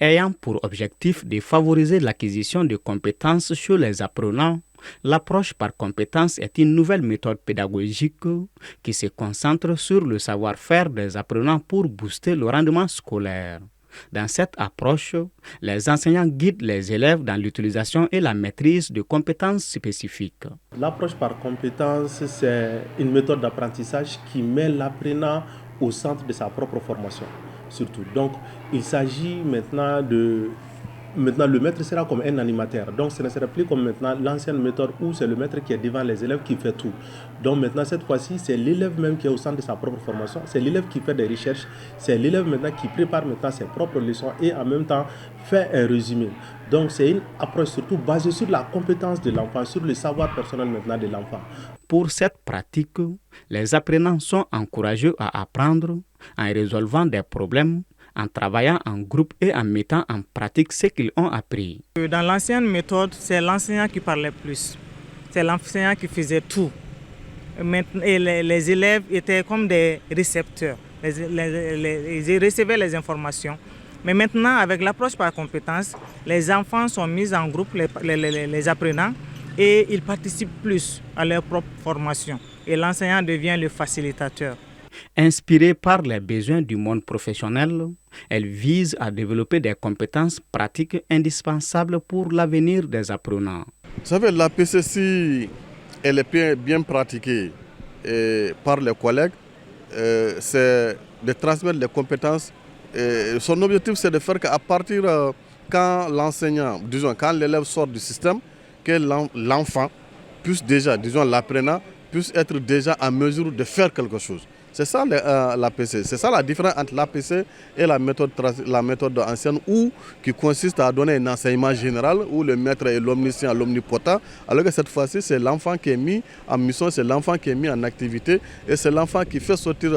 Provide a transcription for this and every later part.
Ayant pour objectif de favoriser l'acquisition de compétences chez les apprenants, l'approche par compétences est une nouvelle méthode pédagogique qui se concentre sur le savoir-faire des apprenants pour booster le rendement scolaire. Dans cette approche, les enseignants guident les élèves dans l'utilisation et la maîtrise de compétences spécifiques. L'approche par compétences, c'est une méthode d'apprentissage qui met l'apprenant au centre de sa propre formation, surtout. Donc, il s'agit maintenant le maître sera comme un animateur. Donc, ce ne sera plus comme maintenant l'ancienne méthode où c'est le maître qui est devant les élèves qui fait tout. Donc, maintenant, cette fois-ci, c'est l'élève même qui est au centre de sa propre formation. C'est l'élève qui fait des recherches. C'est l'élève maintenant qui prépare maintenant ses propres leçons et en même temps fait un résumé. Donc, c'est une approche surtout basée sur la compétence de l'enfant, sur le savoir personnel maintenant de l'enfant. Pour cette pratique, les apprenants sont encouragés à apprendre en résolvant des problèmes, en travaillant en groupe et en mettant en pratique ce qu'ils ont appris. Dans l'ancienne méthode, c'est l'enseignant qui parlait plus. C'est l'enseignant qui faisait tout. Et les élèves étaient comme des récepteurs. Ils recevaient les informations. Mais maintenant, avec l'approche par compétences, les enfants sont mis en groupe, les apprenants, et ils participent plus à leur propre formation. Et l'enseignant devient le facilitateur. Inspirée par les besoins du monde professionnel, elle vise à développer des compétences pratiques indispensables pour l'avenir des apprenants. Vous savez, l'APC, si elle est bien pratiquée par les collègues, c'est de transmettre les compétences. Son objectif, c'est de faire qu'à partir quand l'enseignant, disons, quand l'élève sort du système, que l'enfant puisse déjà, disons, l'apprenant, puisse être déjà en mesure de faire quelque chose. C'est ça l'APC. C'est ça la différence entre l'APC et la méthode ancienne qui consiste à donner un enseignement général où le maître est l'omniscient, l'omnipotent, alors que cette fois-ci, c'est l'enfant qui est mis en mission, c'est l'enfant qui est mis en activité et c'est l'enfant qui fait sortir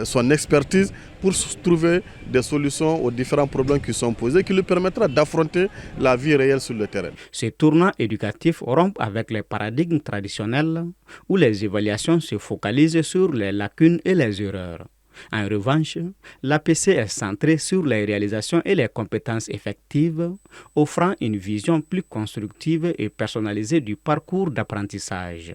son expertise pour trouver des solutions aux différents problèmes qui sont posés, qui lui permettra d'affronter la vie réelle sur le terrain. Ce tournant éducatif rompt avec les paradigmes traditionnels où les évaluations se focalisent sur les lacunes et les erreurs. En revanche, l'APC est centré sur les réalisations et les compétences effectives, offrant une vision plus constructive et personnalisée du parcours d'apprentissage.